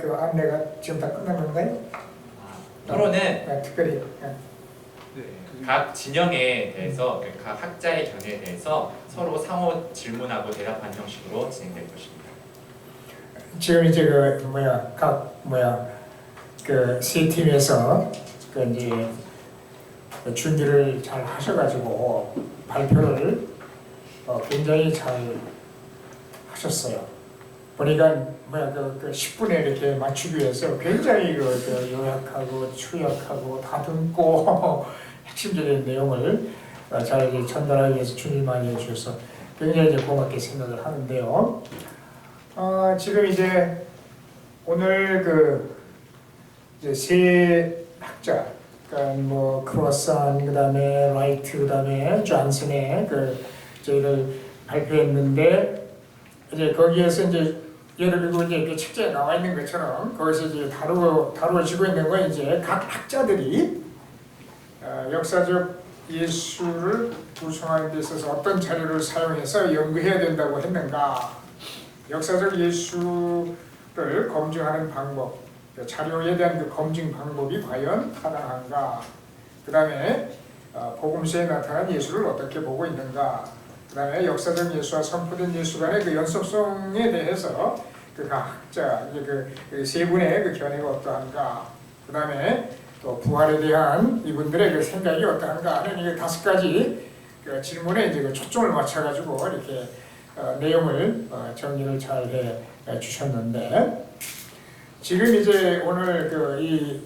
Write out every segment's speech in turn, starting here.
그 안내가 지금 다 끝난 건가요? 토론은 특별히 각 진영에 대해서 각 학자의 견해에 대해서 서로 상호 질문하고 대답하는 형식으로 진행될 것입니다. 지금 이제 그 세 팀에서 그 이제 준비를 잘 하셔가지고 발표를 굉장히 잘 하셨어요. 보니까 그 10분에 이렇게 맞추기 위해서 굉장히 그 요약하고 추약하고 다듬고 핵심적인 내용을 잘 이제 전달하기 위해서 준비 많이 해주셔서 굉장히 이제 고맙게 생각을 하는데요. 지금 이제 오늘 그 이제 세 학자, 그러니까 뭐 크로산, 그다음에 라이트, 그다음에 존슨의 그 저희를 발표했는데 이제 거기에서 이제 여러분도 이제 그 책자에 나와 있는 것처럼 거기서 이제 다루어지고 있는 건 이제 각 학자들이 역사적 예술을 구성하는 데 있어서 어떤 자료를 사용해서 연구해야 된다고 했는가, 역사적 예술을 검증하는 방법, 자료에 대한 그 검증 방법이 과연 타당한가, 그 다음에 복음서에 나타난 예술을 어떻게 보고 있는가, 그 다음에 역사적 예술과 선포된 예술 간의 그 연속성에 대해서 그 각 학자 그 세 분의 그 견해가 어떠한가, 그 다음에 또 부활에 대한 이분들의 그 생각이 어떠한가 하는 이 5가지 그 질문에 이제 그 초점을 맞춰가지고 이렇게 내용을 정리를 잘 해 주셨는데, 지금 이제 오늘 그 이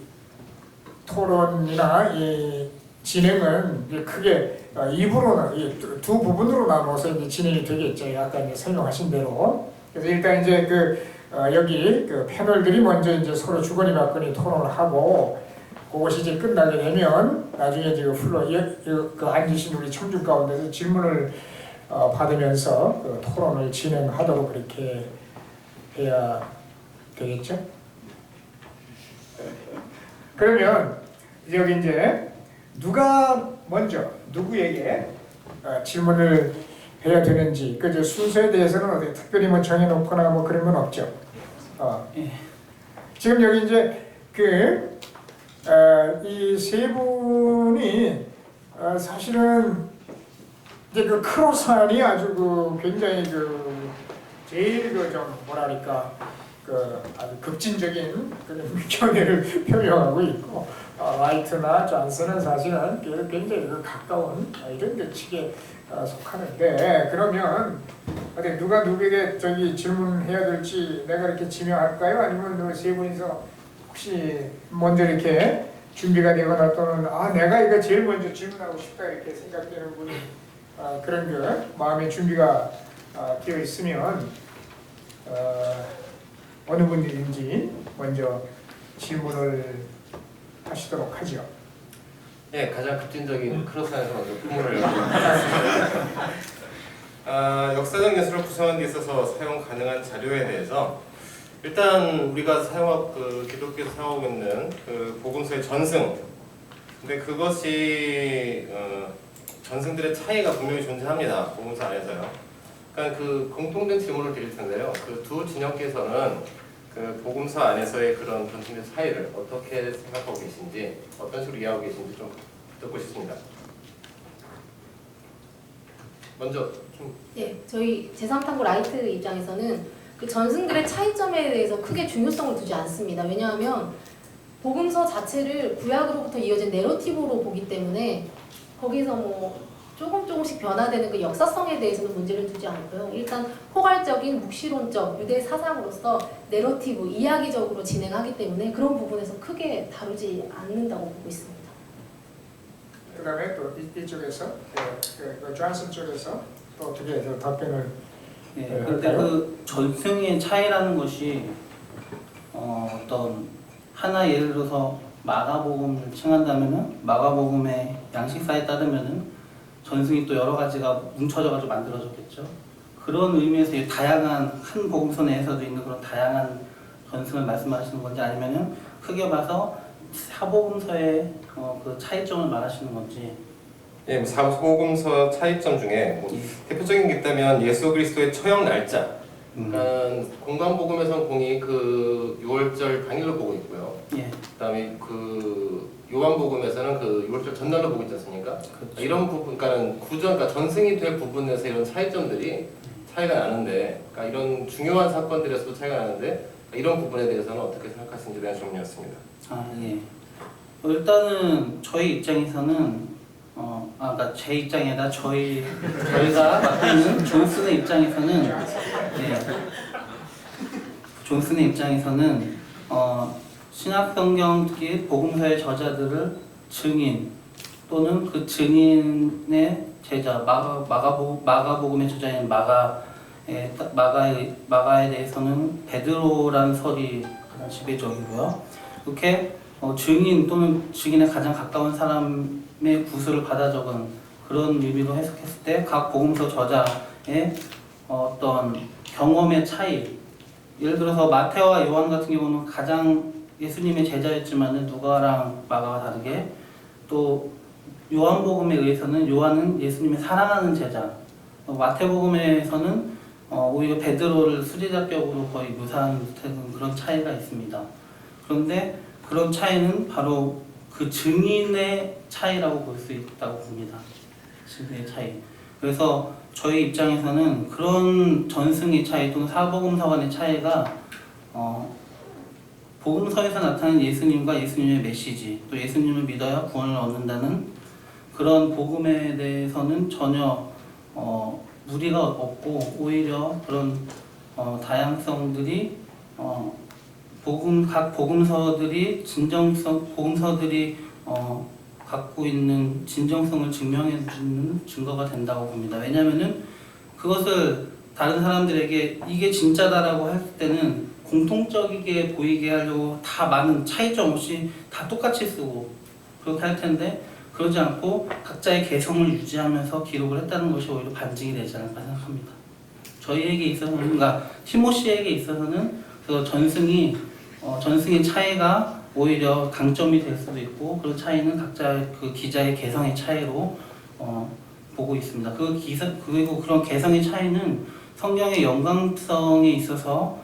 토론이나 이 진행은 크게 입으로는 두 부분으로 나눠서 이제 진행이 되겠죠. 아까 이제 설명하신 대로. 그래서 일단 이제 여기 그 패널들이 먼저 이제 서로 주거니 받거니 토론을 하고, 그것이 이제 끝나게 되면 나중에 이제 그 앉으신 우리 청중 가운데서 질문을 받으면서 그 토론을 진행하도록 그렇게 해야 되겠죠. 그러면 여기 이제 누가 먼저 누구에게 질문을 해야 되는지 그 순서에 대해서는 어디 특별히 뭐 정해놓거나 뭐 그런 건 없죠. 지금 여기 이제 이 세 분이 사실은 이제 그 크로산이 아주 굉장히 제일 좀 뭐랄까 아주 급진적인 그런 견해를 표명하고 있고, 라이트나 존슨은 사실은 굉장히 가까운 이런 데 측에 속하는데, 그러면 어디 누가 누구에게 질문해야 될지 내가 이렇게 지명할까요? 아니면 세 분이서 혹시 먼저 이렇게 준비가 되거나 또는 내가 이거 제일 먼저 질문하고 싶다 이렇게 생각되는 분이 그런 마음의 준비가 되어 있으면 어느 분들인지 먼저 질문을 하시도록 하죠. 네, 가장 급진적인 크로스에서 먼저 풍문을 역사적 예술을 구성하는 데 있어서 사용 가능한 자료에 대해서 일단 우리가 기독교에서 사용하고 있는 그 복음서의 전승, 근데 그것이 전승들의 차이가 분명히 존재합니다. 복음서 안에서요. 그러니까 그 공통된 질문을 드릴 텐데요. 그 두 진영께서는 그 복음서 안에서의 그런 전승의 차이를 어떻게 생각하고 계신지, 어떤 식으로 이해하고 계신지 좀 듣고 싶습니다. 먼저 네, 저희 제3탐구 라이트 입장에서는 그 전승들의 차이점에 대해서 크게 중요성을 두지 않습니다. 왜냐하면 복음서 자체를 구약으로부터 이어진 내러티브로 보기 때문에 거기서 뭐 조금씩 변화되는 그 역사성에 대해서는 문제를 두지 않고요. 일단 포괄적인 묵시론적 유대 사상으로서 내러티브, 이야기적으로 진행하기 때문에 그런 부분에서 크게 다루지 않는다고 보고 있습니다. 그 다음에 또 이쪽에서 존슨 쪽에서 또 어떻게 해서 답변을 그런데 그 전승의 차이라는 것이 어떤 하나 예를 들어서 마가복음을 칭한다면은 마가복음의 양식사에 따르면은 전승이 또 여러 가지가 뭉쳐져가지고 만들어졌겠죠. 그런 의미에서 다양한 한 복음서 내에서도 있는 그런 다양한 전승을 말씀하시는 건지, 아니면은 크게 봐서 사복음서의 그 차이점을 말하시는 건지. 사복음서 차이점 중에 대표적인 게 있다면 예수 그리스도의 처형 날짜, 그러니까 공관복음에선 공이 그 6월절 당일로 보고 있고요. 예. 그다음에 그 요한복음에서는 그 6월절 전날로 보고 있지 않습니까? 그렇죠. 이런 부분, 그러니까 그러니까 전승이 될 부분에서 이런 차이점들이 차이가 나는데, 그러니까 이런 중요한 사건들에서도 차이가 나는데 이런 부분에 대해서는 어떻게 생각하시는지에 대한 질문이었습니다. 아 예. 일단은 저희 입장에서는 그러니까 제 입장이 아니라 저희가 맡고 있는 존슨의 입장에서는 존슨의 입장에서는 신약성경 복음서의 저자들을 증인 또는 그 증인의 제자 마가복음의 저자인 마가에 대해서는 베드로라는 설이 가장 지배적이고요. 이렇게 증인 또는 증인에 가장 가까운 사람의 구술을 받아 적은 그런 의미로 해석했을 때 각 복음서 저자의 어떤 경험의 차이, 예를 들어서 마태와 요한 같은 경우는 가장 예수님의 제자였지만 누가랑 마가와 다르게, 또 요한복음에 의해서는 요한은 예수님의 사랑하는 제자, 마태복음에서는 오히려 베드로를 수제자격으로 거의 묘사한 듯한 그런 차이가 있습니다. 그런데 그런 차이는 바로 그 증인의 차이라고 볼 수 있다고 봅니다. 증인의 차이. 그래서 저희 입장에서는 그런 전승의 차이 또는 사복음서 간의 차이가 복음서에서 나타나는 예수님과 예수님의 메시지, 또 예수님을 믿어야 구원을 얻는다는 그런 복음에 대해서는 전혀 무리가 없고, 오히려 그런 다양성들이 각 복음서들이 갖고 있는 진정성을 증명해주는 증거가 된다고 봅니다. 왜냐하면은 그것을 다른 사람들에게 이게 진짜다라고 할 때는 공통적이게 보이게 하려고 다 많은 차이점 없이 다 똑같이 쓰고 그렇게 할 텐데, 그러지 않고 각자의 개성을 유지하면서 기록을 했다는 것이 오히려 반증이 되지 않을까 생각합니다. 저희에게 있어서는, 그러니까 티모시에게 있어서는 그 전승의 차이가 오히려 강점이 될 수도 있고, 그런 차이는 각자 그 기자의 개성의 차이로 보고 있습니다. 그리고 그런 개성의 차이는 성경의 영광성에 있어서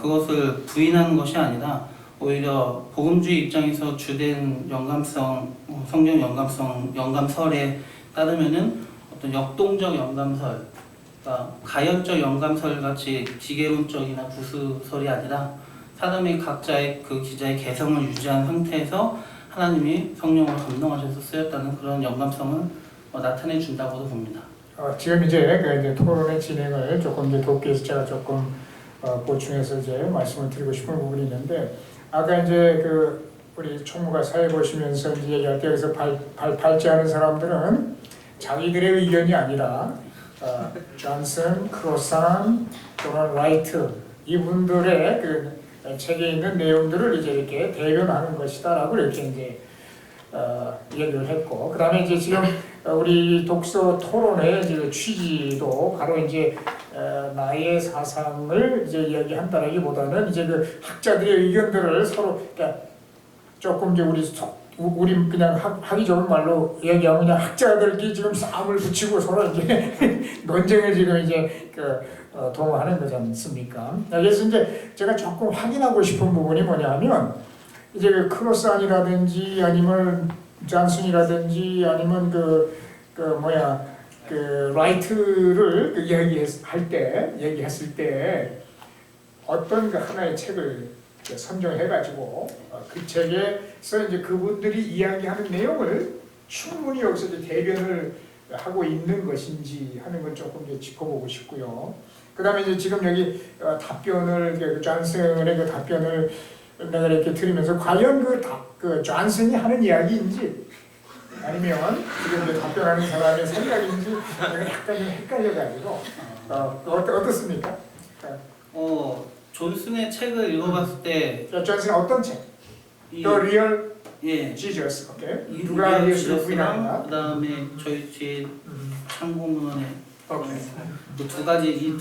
그것을 부인하는 것이 아니라 오히려 복음주의 입장에서 주된 영감성, 성경 영감설에 따르면은 어떤 역동적 영감설, 그러니까 가연적 영감설 같이 기계론적이나 구수설이 아니라 사람이 각자의 그 기자의 개성을 유지한 상태에서 하나님이 성령으로 감동하셔서 쓰였다는 그런 영감성을 나타내 준다고도 봅니다. 지금 이제 토론의 진행을 조금 이제 돕기 위해서 제가 조금 보충해서 이제 말씀을 드리고 싶은 부분이 있는데, 아까 이제 우리 총무가 사회 보시면서 이제 얘기할 때 여기서 발제하는 사람들은 자기들의 의견이 아니라 존슨, 크로산 또는 라이트 이분들의 그 책에 있는 내용들을 이제 이렇게 대변하는 것이다라고 이렇게 이제 얘기를 했고, 그다음에 이제 지금 우리 독서 토론의 이제 취지도 바로 이제 나의 사상을 이제 이야기한다라기보다는 이제 그 학자들의 의견들을 서로, 그러니까 조금 이제 우리 그냥 하기 좋은 말로 얘기하면 그냥 학자들끼리 지금 싸움을 붙이고 서로 이제 논쟁을 지금 이제 도모하는 거지 않습니까? 그래서 이제 제가 조금 확인하고 싶은 부분이 뭐냐면, 이제 그 크로산이라든지 아니면 존슨이라든지 아니면 라이트를 얘기했을 때 어떤 하나의 책을 선정해가지고 그 책에서 이제 그분들이 이야기하는 내용을 충분히 여기서 이제 대변을 하고 있는 것인지 하는 걸 조금 이제 짚어보고 싶고요. 그다음에 이제 지금 여기 답변을 존슨의 그 답변을 내가 이렇게 들으면서 과연 그 존슨이 하는 이야기인지 아니면 지금 이제 답변하는 사람의 생각인지 내가 약간 좀 헷갈려가지고 어떻습니까? 존슨의 책을 읽어봤을 때, 존슨의 어떤 책? The Real Jesus, 오케이. 누가 예수를 부인하는가? 그다음에 저희 뒤에 참고문헌에 두 가지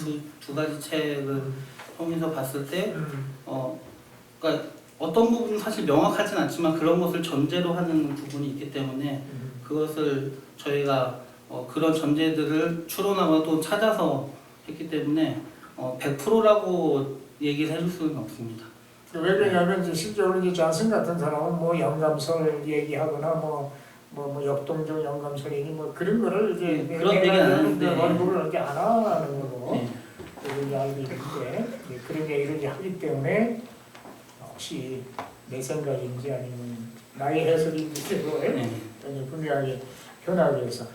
책을 통해서 봤을 때, 그러니까 어떤 부분은 사실 명확하진 않지만 그런 것을 전제로 하는 부분이 있기 때문에 그것을 저희가 그런 전제들을 추론하고 또 찾아서 했기 때문에 100%라고 얘기를 해줄 수는 없습니다. 왜 그러냐면 이제 실제로 이제 존슨 같은 사람은 뭐 영감설 얘기하거나 뭐 역동적 영감설 얘기 뭐 그런 거를 이제 그런 얘기는 안 하는데. 언급을 이렇게 안 하는 거로 네. 그런 알고 있는데 그런 얘기를 이제 하기 때문에 혹시 내 생각인지 아니면 나의 해석인지 그거에 네. 분명하게 표현하기 위해서.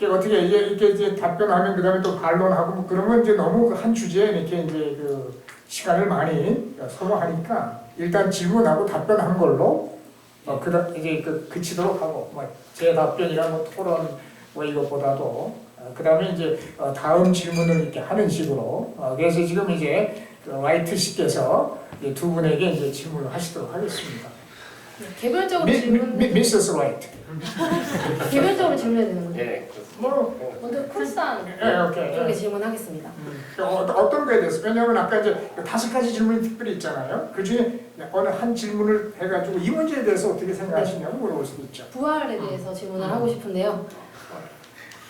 어떻게 이제 답변하면 그다음에 또 반론하고 뭐 그러면 이제 너무 그 한 주제에 이렇게 이제 그 시간을 많이 소모하니까 일단 질문하고 답변한 걸로 그다 이제 그치도록 하고 뭐 제 답변이랑 뭐 토론 뭐 이것보다도 그다음에 이제 다음 질문을 이렇게 하는 식으로 그래서 지금 이제 와이트 씨께서 두 분에게 이제 질문을 하시도록 하겠습니다. 개별적으로 질문 미세스 라이트. 개별적으로 질문해야 되는 거죠? 예. 뭐 먼저 쿨산 오케이. 쪽에 질문하겠습니다. 어떤 거에 대해서 왜냐하면 아까 이제 5가지 질문이 특별히 있잖아요. 그 중에 어느 한 질문을 해가지고 이 문제에 대해서 어떻게 생각하시냐고 물어볼 수도 있죠. 부활에 대해서 질문을 하고 싶은데요.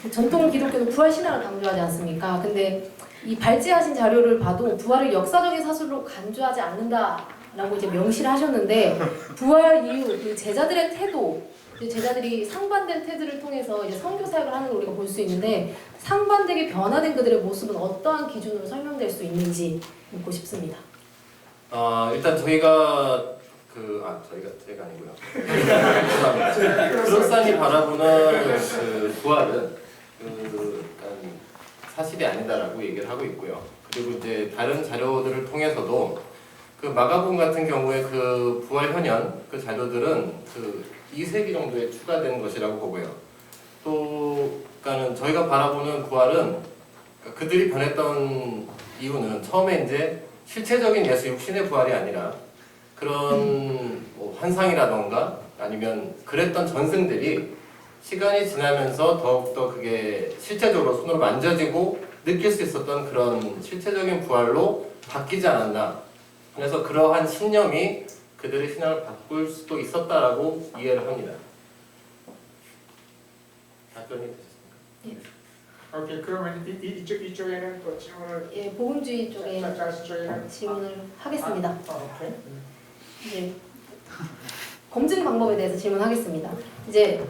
그 전통 기독교는 부활 신앙을 강조하지 않습니까? 근데 이 발제하신 자료를 봐도 부활을 역사적인 사실로 간주하지 않는다라고 이제 명시를 하셨는데 부활 이후 그 제자들의 태도, 제자들이 상반된 태도를 통해서 이제 선교 사역을 하는 걸 우리가 볼 수 있는데 상반되게 변화된 그들의 모습은 어떠한 기준으로 설명될 수 있는지 묻고 싶습니다. 일단 저희가 저희가 아니고요. 그룹산이 바라보는 그 부활은 약간 사실이 아니다라고 얘기를 하고 있고요. 그리고 이제 다른 자료들을 통해서도 그 마가복음 같은 경우에 그 부활 현현 그 자료들은 그 2세기 정도에 추가된 것이라고 보고요. 또 그러니까는 저희가 바라보는 부활은 그들이 변했던 이유는 처음에 이제 실체적인 예수 육신의 부활이 아니라 그런 뭐 환상이라던가 아니면 그랬던 전승들이 시간이 지나면서 더욱더 그게 실제적으로 손으로 만져지고 느낄 수 있었던 그런 실체적인 부활로 바뀌지 않았나. 그래서 그러한 신념이 그들의 신앙을 바꿀 수도 있었다라고 이해를 합니다. 답변이 되셨습니까? 오케이 그러면 이쪽에는 또 질문을 예, 복음주의 쪽에 쪽에는 질문을 하겠습니다. 오케이. 이제 검증 방법에 대해서 질문하겠습니다. 이제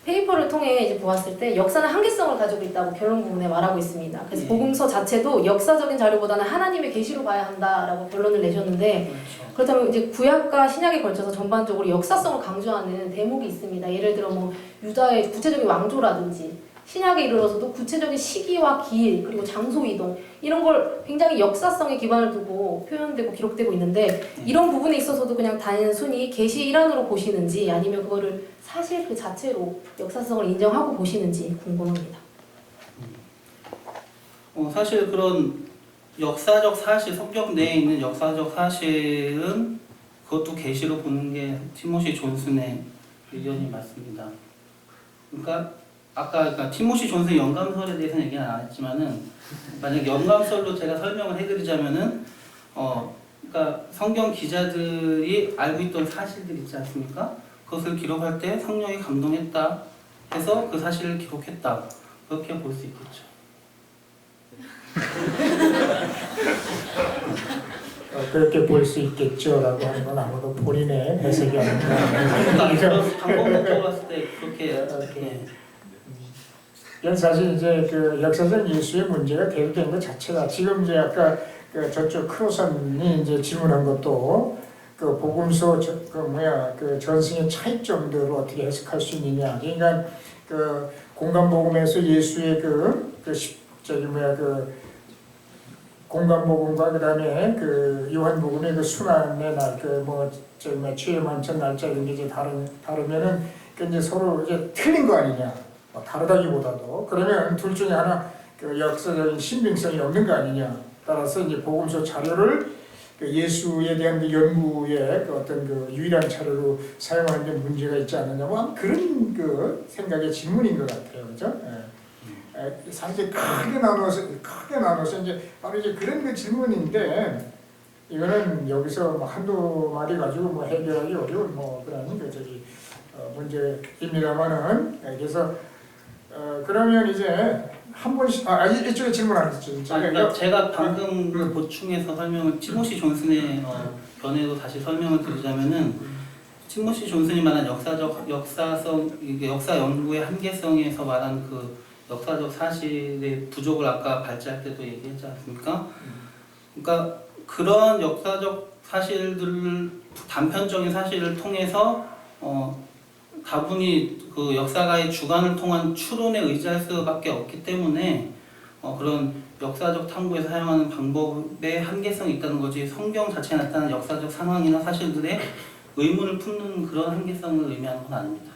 페이퍼를 통해 이제 보았을 때 역사는 한계성을 가지고 있다고 결론 부분에 말하고 있습니다. 그래서 복음서 자체도 역사적인 자료보다는 하나님의 계시로 봐야 한다라고 결론을 내셨는데 그렇죠. 그렇다면 이제 구약과 신약에 걸쳐서 전반적으로 역사성을 강조하는 대목이 있습니다. 예를 들어 뭐 유다의 구체적인 왕조라든지 신약에 이르러서도 구체적인 시기와 길 그리고 장소 이동 이런 걸 굉장히 역사성에 기반을 두고 표현되고 기록되고 있는데 이런 부분에 있어서도 그냥 단순히 계시 일환으로 보시는지 아니면 그거를 사실 그 자체로 역사성을 인정하고 보시는지 궁금합니다. 사실 그런 역사적 사실, 성경 내에 있는 역사적 사실은 그것도 계시로 보는 게 티모시 존슨의 의견이 맞습니다. 그러니까 아까 티모시 존슨 영감설에 대해서는 얘기는 안 했지만은 만약 영감설로 제가 설명을 해드리자면은 그러니까 성경 기자들이 알고 있던 사실들 있지 않습니까? 그것을 기록할 때 성령이 감동했다 해서 그 사실을 기록했다 그렇게 볼 수 있겠죠. 그렇게 볼 수 있겠죠라고 하는 건 아무도 본인의 해석이 아닌가. 방법으로 봤을 때 그렇게 이건 사실 이제 그 역사적 예수의 문제가 대두된 것 자체가 지금 이제 아까 그 저쪽 크로선이 이제 질문한 것도 그 복음서 그 전승의 차이점들을 어떻게 해석할 수 있느냐. 그러니까 그 공간 복음에서 예수의 그 공간 복음과 그다음에 그 요한 복음의 그 순환의 날 죄의 만찬 날짜 이런 게 이제 다르면은 그 이제 서로 이제 틀린 거 아니냐. 다르다기보다도 그러면 둘 중에 하나 그 역사적인 신빙성이 없는 거 아니냐. 따라서 이제 복음서 자료를 그 예수에 대한 그 연구의 그 어떤 그 유일한 자료로 사용하는 데 문제가 있지 않느냐. 뭐 그런 그 생각의 질문인 것 같아요, 그죠? 사실 크게 나눠서 이제 바로 이제 그런 그 질문인데 이거는 여기서 뭐 한두 마디 가지고 뭐 해결하기 어려운 뭐 그런 그 문제입니다만은 그래서 그러면 이제 한 번씩 이쪽에 질문 안 했죠. 그러니까 제가 방금 그 보충해서 설명을 티모시 존슨의 변에도 다시 설명을 드리자면은 티모시 존슨이 말한 역사성 이게 역사 연구의 한계성에서 말한 그 역사적 사실의 부족을 아까 발제할 때도 얘기했지 않습니까? 그러니까 그런 역사적 사실들을 단편적인 사실을 통해서 다분히 그 역사가의 주관을 통한 추론에 의지할 수밖에 없기 때문에 그런 역사적 탐구에서 사용하는 방법에 한계성이 있다는 거지 성경 자체에 나타난 역사적 상황이나 사실들의 의문을 품는 그런 한계성을 의미하는 건 아닙니다.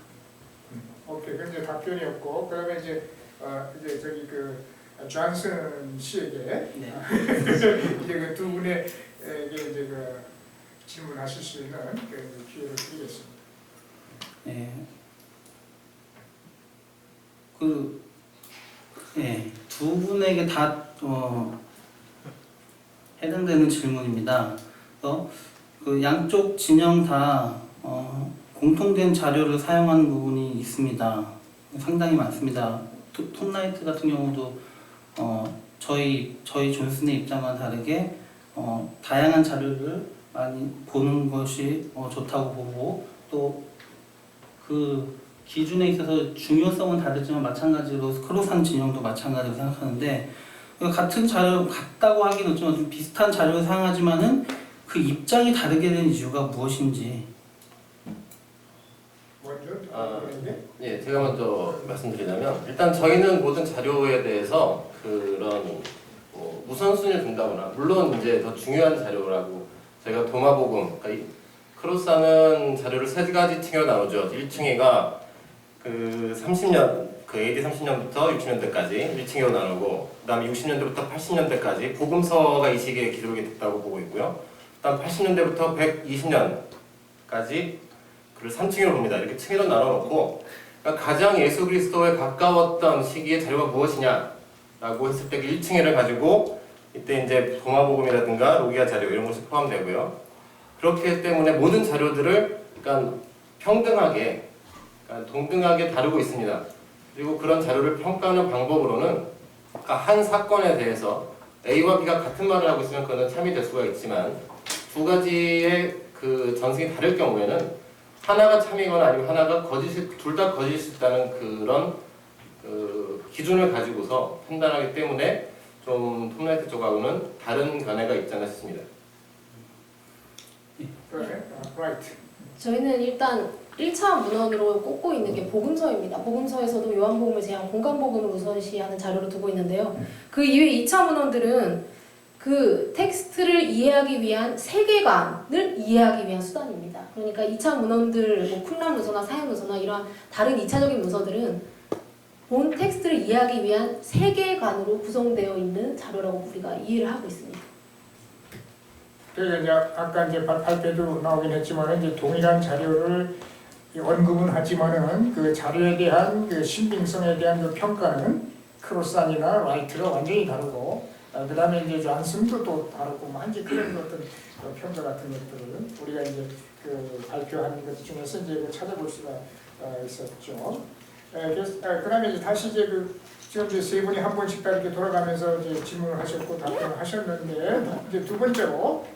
오케이, 그 이제 답변이었고 그러면 이제 저기 그 존슨 씨에게 네. 이제 그 두 분에게 이제 그 질문하실 수 있는 그 기회를 드리겠습니다. 네. 두 분에게 다 해당되는 질문입니다. 그래서 그 양쪽 진영 다 공통된 자료를 사용하는 부분이 있습니다. 상당히 많습니다. 톱라이트 같은 경우도 저희 존슨의 입장과 다르게 다양한 자료를 많이 보는 것이 좋다고 보고 또 그 기준에 있어서 중요성은 다르지만 마찬가지로 크로산 진영도 마찬가지로 생각하는데 같은 자료 같다고 하기는 좀 비슷한 자료를 사용하지만은 그 입장이 다르게 된 이유가 무엇인지. 먼저 예, 제가 먼저 말씀드리자면 일단 저희는 모든 자료에 대해서 그런 우선순위를 둔다거나 물론 이제 더 중요한 자료라고 저희가 도마복음 그러니까 크로스하는 자료를 세 가지 층으로 나누죠. 1층이가 그 30년 그 AD 30년부터 60년대까지 1층으로 나누고 그다음에 60년대부터 80년대까지 복음서가 이 시기에 기록이 됐다고 보고 있고요. 그다음 80년대부터 120년까지 그를 3층으로 봅니다. 이렇게 층으로 나눠놓고 그러니까 가장 예수 그리스도에 가까웠던 시기의 자료가 무엇이냐라고 했을 때 그 1층에를 가지고 이때 이제 도마복음이라든가 로기아 자료 이런 것이 포함되고요. 그렇기 때문에 모든 자료들을 그러니까 평등하게 그러니까 동등하게 다루고 있습니다. 그리고 그런 자료를 평가하는 방법으로는 그러니까 한 사건에 대해서 A와 B가 같은 말을 하고 있으면 그거는 참이 될 수가 있지만 두 가지의 그 전승이 다를 경우에는 하나가 참이거나 아니면 하나가 거짓이 둘 다 거짓일 수 있다는 그런 그 기준을 가지고서 판단하기 때문에 좀 톱라이트 쪽하고는 다른 견해가 있지 않나 싶습니다. 라이트. 저희는 일단 1차 문헌으로 꼽고 있는 게 복음서입니다. 복음서에서도 요한복음을 제한 공간복음을 우선시하는 자료를 두고 있는데요. 그 이외 2차 문헌들은 그 텍스트를 이해하기 위한 세계관을 이해하기 위한 수단입니다. 그러니까 2차 문헌들, 뭐 쿨람 문서나 사형 문서나 이러한 다른 2차적인 문서들은 본 텍스트를 이해하기 위한 세계관으로 구성되어 있는 자료라고 우리가 이해를 하고 있습니다. 그래서 이제 아까 이제 발표도 나오긴 했지만 이제 동일한 자료를 언급은 하지만은 그 자료에 대한 그 신빙성에 대한 그 평가는 크로산이나 라이트가 완전히 다르고 그다음에 이제 존슨도 또 다르고 뭐 한지 그런 어떤 평가 같은 것들을 우리가 이제 그 발표하는 것 중에서 이제 찾아볼 수가 있었죠. 그래서 그다음에 이제 다시 이제 그 지금 이제 세 분이 한 번씩 다 이렇게 돌아가면서 이제 질문을 하셨고 답변을 하셨는데 이제 두 번째로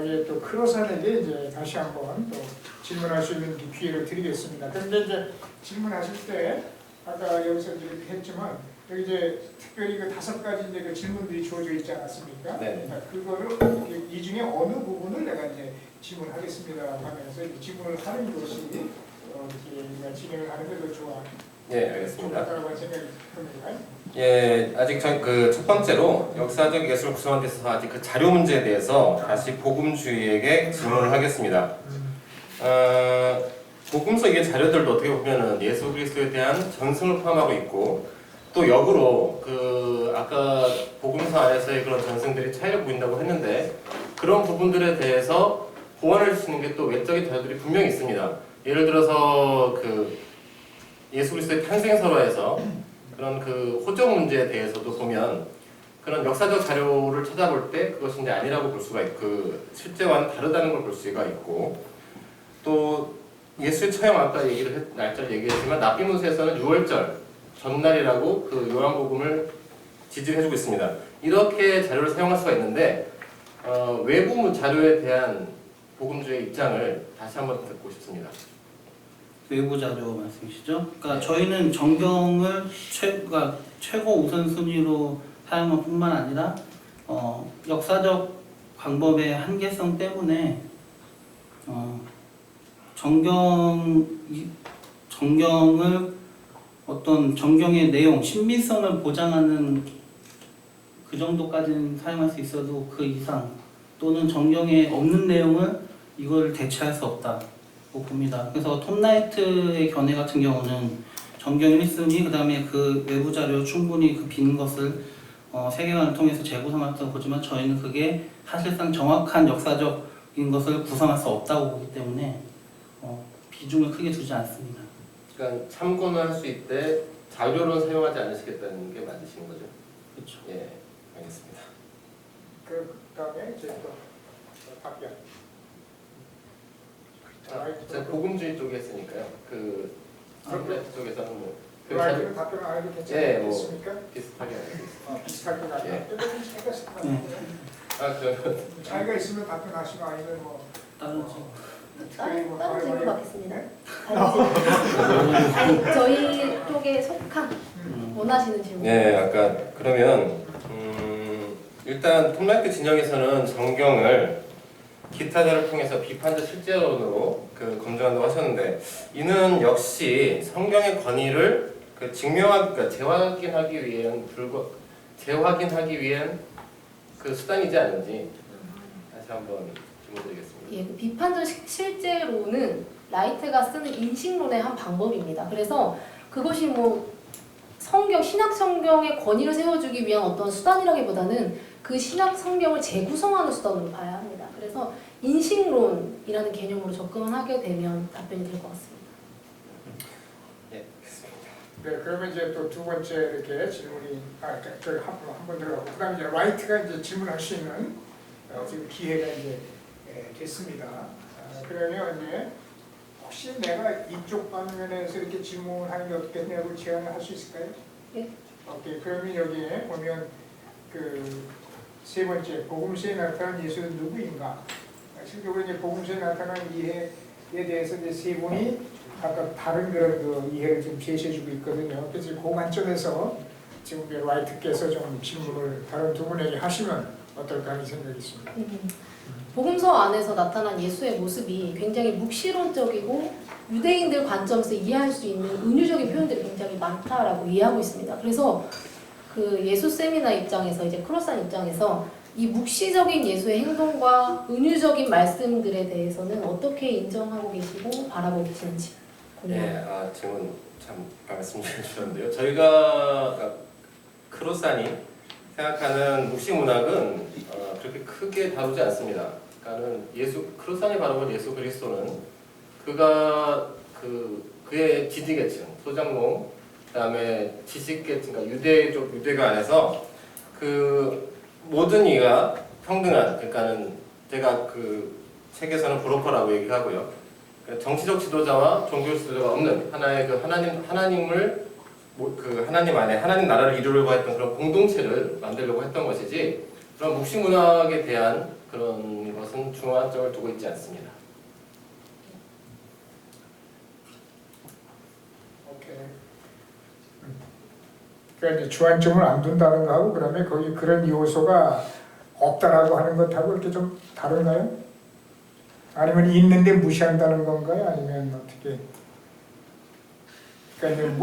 이제 또 크로산에게 이제 다시 한번 또 질문할 수 있는 기회를 드리겠습니다. 그런데 이제 질문하실 때 아까 여기서 이렇게 했지만 여기 이제 특별히 그 5가지 이제 그 질문들이 주어져 있지 않았습니까? 네. 그거를 이 중에 어느 부분을 내가 이제 질문하겠습니다 하면서 이제 질문을 하는 것이 이렇게 진행을 하는 게 더 좋아. 네, 알겠습니다. 좋다고 생각이 듭니다. 예, 아직 그 첫 번째로 역사적 예술을 구성하는 데 있어서 아직 그 자료 문제에 대해서 다시 복음주의에게 질문을 하겠습니다. 복음서 이게 자료들도 어떻게 보면은 예수 그리스도에 대한 전승을 포함하고 있고 또 역으로 그 아까 복음서 안에서의 그런 전승들이 차이를 보인다고 했는데 그런 부분들에 대해서 보완을 주시는 게 또 외적인 자료들이 분명히 있습니다. 예를 들어서 그 예수 그리스도의 탄생설화에서 그런 그 호적 문제에 대해서도 보면 그런 역사적 자료를 찾아볼 때 그것이 이제 아니라고 볼 수가 있고 그 실제와는 다르다는 걸 볼 수가 있고 또 예수의 처형 아까 날짜를 얘기했지만 납비문서에서는 6월절 전날이라고 그 요한복음을 지지를 해주고 있습니다. 이렇게 자료를 사용할 수가 있는데 외부 자료에 대한 복음주의 입장을 다시 한번 듣고 싶습니다. 외부 자료 말씀이시죠? 그러니까 네. 저희는 정경을 그러니까 최고 우선순위로 사용할 뿐만 아니라 역사적 방법의 한계성 때문에 정경을 어떤 정경의 내용, 신비성을 보장하는 그 정도까지는 사용할 수 있어도 그 이상 또는 정경에 없는 내용을 이걸 대체할 수 없다고 봅니다. 그래서 톱라이트의 견해 같은 경우는 정경 1순위, 그 다음에 그 외부 자료 충분히 그 빈 것을 세계관을 통해서 재구성한다고 보지만 저희는 그게 사실상 정확한 역사적인 것을 구성할 수 없다고 보기 때문에 비중을 크게 두지 않습니다. 그러니까 참고는 할 수 있되 자료로는 사용하지 않으시겠다는 게 맞으신 거죠? 그렇죠. 예, 알겠습니다. 그 다음에 이제 또 답변. 제가 복음주의 쪽에 했으니까요. 그 컴플렉트 쪽에서는 뭐 그 라이트는 답변을 안 해도 예, 뭐. 괜찮겠습니까? 비슷하게 알고 있습니다. 비슷할 것 같아요. 예. 근데 좀 차이가 있을 것 같아요. 그러면 차이가 있으면 답변하시고 아니면 뭐 다른 점. 다른 질문 받겠습니다. 아니, 저희 쪽에 속한 원하시는 질문. 네, 아까 그러면 일단 톱라이트 진영에서는 정경을 기타 자료를 통해서 비판적 실제론으로 검증한다고 하셨는데 이는 역시 성경의 권위를 그러니까 재확인하기 위한 그 수단이지 않은지 다시 한번 질문드리겠습니다. 예, 그 비판적 실제로는 라이트가 쓰는 인식론의 한 방법입니다. 그래서 그것이 뭐 신약 성경의 권위를 세워주기 위한 어떤 수단이라기보다는 그 신약 성경을 재구성하는 수단으로 봐야 합니다. 그래서 인식론이라는 개념으로 접근을 하게 되면 답변이 될 것 같습니다. 예, 알겠습니다. 네, 그러면 이제 또 두 번째 이렇게 질문이 저희 한번 들어가고 그다음에 이제 라이트가 이제 질문할 수 있는 지금 기회가 이제 됐습니다. 그러면 이제 혹시 내가 이쪽 방면에서 이렇게 질문하는 게 어떻겠냐고 제안을 할 수 있을까요? 예. 오케이. 그러면 여기에 보면 그 세 번째 복음서에 나타난 예수는 누구인가? 실제로 이제 복음서에 나타난 이해에 대해서 이제 세 분이 각각 다른 그런 그 이해를 좀 제시해주고 있거든요. 그래서 그 관점에서 지금 라이트께서 좀 질문을 다른 두 분에게 하시면 어떨까 하는 생각이 있습니다. 복음서 안에서 나타난 예수의 모습이 굉장히 묵시론적이고 유대인들 관점에서 이해할 수 있는 은유적인 표현들이 굉장히 많다라고 이해하고 있습니다. 그래서 그 예수 세미나 입장에서 이제 크로스한 입장에서 이 묵시적인 예수의 행동과 은유적인 말씀들에 대해서는 어떻게 인정하고 계시고 바라보고 계시는지 궁금합니다. 네, 질문 참 말씀 주셨는데요. 저희가 크로산이 생각하는 묵시 문학은 그렇게 크게 다루지 않습니다. 그러니까는 크로산이 바라본 예수 그리스도는 그의 지지계층, 소장농, 그다음에 지식계층, 그러니까 유대가 안에서 그 모든 이가 평등한, 그러니까는 제가 그 책에서는 브로커라고 얘기하고요. 그러니까 정치적 지도자와 종교 지도자가 없는 하나의 그 하나님을 그 하나님 안에 하나님 나라를 이루려고 했던 그런 공동체를 만들려고 했던 것이지 그런 묵시 문학에 대한 그런 것은 중화점을 두고 있지 않습니다. 오케이. 그러니까 이제 주안점을 안 둔다는 거하고 그다음에 거기 그런 요소가 없다라고 하는 것하고 이렇게 좀 다른가요? 아니면 있는데 무시한다는 건가요? 아니면 어떻게? 그러니까 이제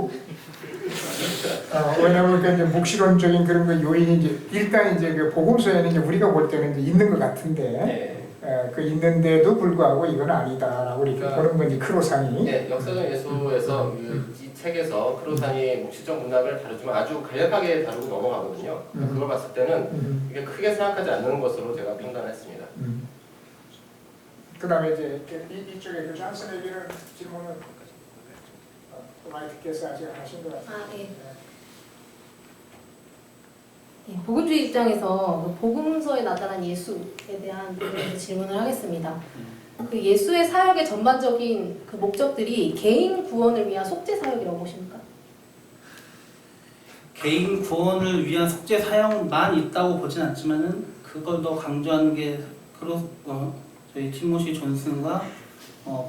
왜냐하면 이제 묵시론적인 그런 거 요인이 이제 일단 이제 그 복음서에는 이제 우리가 볼 때는 이제 있는 것 같은데 네. 그 있는데도 불구하고 이건 아니다라고 이렇게 그러니까, 보는 건지 크로산이. 네, 역사적 예수에서 이 책에서 크로산이 묵시적 문학을 다루지만 아주 간략하게 다루고 넘어가거든요. 그걸 봤을 때는 이게 크게 생각하지 않는 것으로 제가 판단했습니다. 그다음에 이제 이쪽에 그 존슨에게는 질문은 마이크께서 아직 하신 것 같아요. 예. 예, 복음주의 입장에서 그 복음서에 나타난 예수에 대한 부분에서 질문을 하겠습니다. 그 예수의 사역의 전반적인 그 목적들이 개인 구원을 위한 속죄 사역이라고 보십니까? 개인 구원을 위한 속죄 사형만 있다고 보진 않지만은 그걸 더 강조하는 게 저희 티모시 존슨과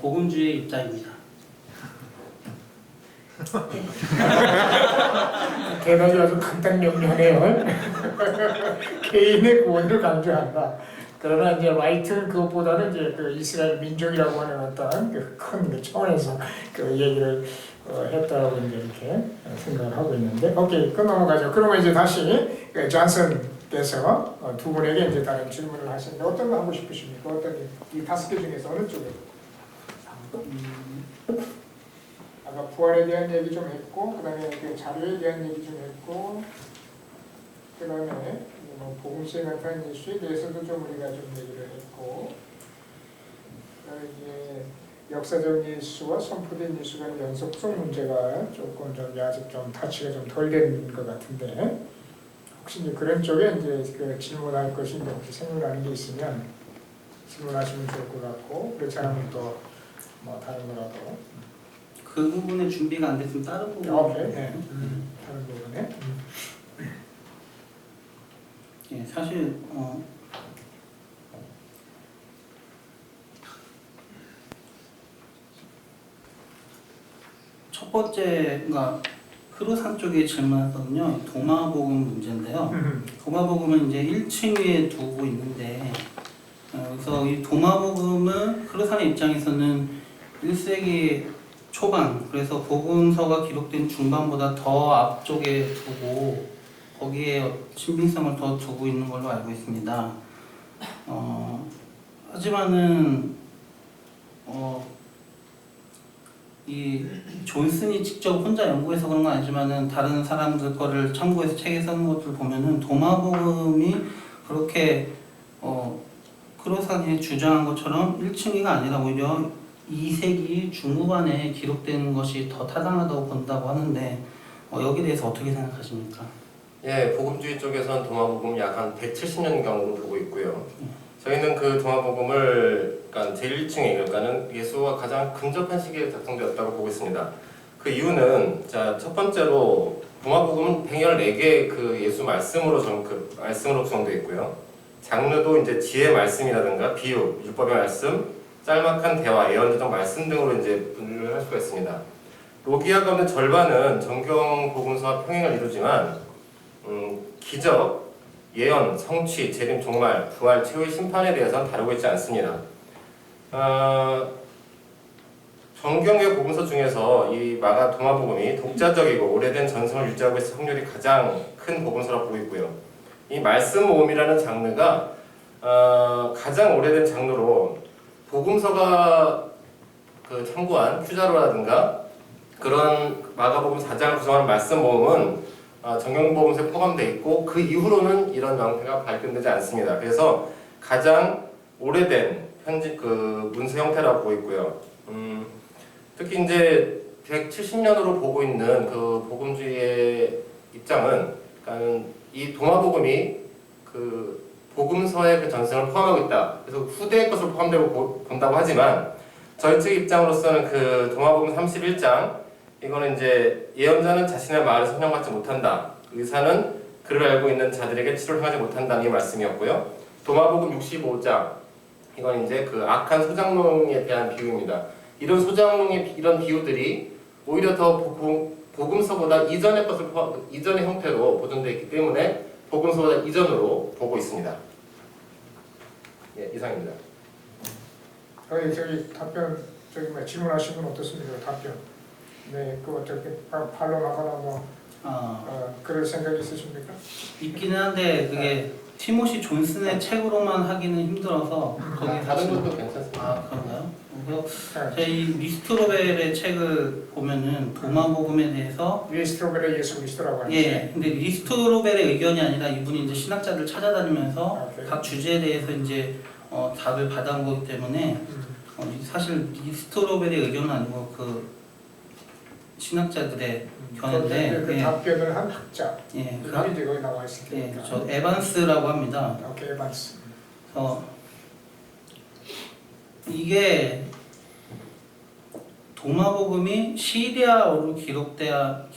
복음주의 입장입니다. 대답이 아주 간단명료하네요. 개인의 구원을 강조한다. 그러나 이제 라이트는 그것보다는 이제 그 이스라엘 민족이라고 하는 어떤 큰 차원에서 그 얘기를 했다고 이제 이렇게 생각을 하고 있는데, 오케이, 그 넘어가죠. 그러면 이제 다시 그 존슨께서 두 분에게 이제 다른 질문을 하시는데 어떤 거 하고 싶으십니까? 어떤 이 5개 중에서 어느 쪽에? 아까 부활에 대한 얘기 좀 했고, 그다음에 그 자료에 대한 얘기 좀 했고, 그다음에 뭐 복음서에 나타난 예수에 대해서도 좀 우리가 좀 얘기를 했고, 그다음에 이제 역사적 예수와 선포된 예수 간의 연속성 문제가 조금 좀 아직 좀 타치가 좀 덜 된 것 같은데, 혹시 이제 그런 쪽에 이제 그 질문할 것이 이제 혹시 생각나는 게 있으면 질문하시면 좋을 것 같고, 그렇지 않으면 또 뭐 다른 거라도. 그 부분에 준비가 안 됐으면 다른 부분. 오케이. 네. 다른 부분에. 예, 사실 첫 번째가 크루산 쪽에 질문했거든요. 도마복음 문제인데요. 도마복음은 이제 1층 위에 두고 있는데, 그래서 이 도마복음은 크루산의 입장에서는 1세기 초반, 그래서 복음서가 기록된 중반보다 더 앞쪽에 두고 거기에 신빙성을 더 두고 있는 걸로 알고 있습니다. 하지만은 이 존슨이 직접 혼자 연구해서 그런 건 아니지만은 다른 사람들 거를 참고해서 책에 써놓은 것들 보면은 도마복음이 그렇게 크로산이 주장한 것처럼 1층이가 아니라 오히려 2세기 중후반에 기록된 것이 더 타당하다고 본다고 하는데 여기에 대해서 어떻게 생각하십니까? 예, 복음주의 쪽에서는 도마복음 약 한 170년경으로 보고 있고요. 저희는 그 도마복음을 그러니까 제1층에 그러니까는 예수와 가장 근접한 시기에 작성되었다고 보고 있습니다. 그 이유는 자, 첫 번째로 도마복음은 114개의 그 예수 말씀으로 말씀으로 구성되어 있고요. 장르도 이제 지혜 말씀이라든가 비유, 율법의 말씀, 짤막한 대화, 예언적 말씀 등으로 이제 분류를 할 수가 있습니다. 로기아 가운데 절반은 정경 복음서와 평행을 이루지만 기적, 예언, 성취, 재림, 종말, 부활, 최후의 심판에 대해서는 다루고 있지 않습니다. 정경의 복음서 중에서 이 마가 도마복음이 독자적이고 오래된 전성을 유지하고 있을 확률이 가장 큰 복음서라고 보고 있고요. 이 말씀 모음이라는 장르가 가장 오래된 장르로 복음서가 그 참고한 큐자로라든가 그런 마가복음 4장을 구성하는 말씀 모음은 정경복음서에 포함되어 있고 그 이후로는 이런 형태가 발견되지 않습니다. 그래서 가장 오래된 편집 그 문서 형태라고 보고 있고요. 특히 이제 170년으로 보고 있는 그 복음주의의 입장은 그러니까 이 도마복음이 그 복음서의 그 전승을 포함하고 있다. 그래서 후대의 것을 포함되고 본다고 하지만 저희 측 입장으로서는 그 도마복음 31장 이거는 이제 예언자는 자신의 말을 선정받지 못한다. 의사는 그를 알고 있는 자들에게 치료를 행하지 못한다는 이 말씀이었고요. 도마복음 65장 이건 이제 그 악한 소장농에 대한 비유입니다. 이런 소장농의 이런 비유들이 오히려 더 복음서보다 이전의 이전의 형태로 보존되어 있기 때문에 복음서보다 이전으로 보고 있습니다. 예, 이상입니다. 저기 답변 질문하신 분 어떻습니까? 답변. 네, 그 어떻게 반론하거나 뭐 그럴 생각 있으십니까? 있기는 한데 그게 티모시 존슨의 책으로만 하기는 힘들어서 거기 다른 것도 괜찮습니다. 그런가요? 그래서 이 리스트로벨의 책을 보면은 도마복음에 대해서 리스트로벨의 예수 그리스도라고 하는데 예, 근데 리스트로벨의 의견이 아니라 이분이 이제 신학자들 찾아다니면서 각 주제에 대해서 이제 답을 받아온 거기 때문에 사실 리스트로벨의 의견은 아니고 그 신학자들의 견해인데 그 답변을 한 학자 예, 그게 이제 거기 나와 있을 테니까. 예, 저 에반스라고 합니다. 오케이, 에반스. 이게 도마복음이 시리아어로 기록된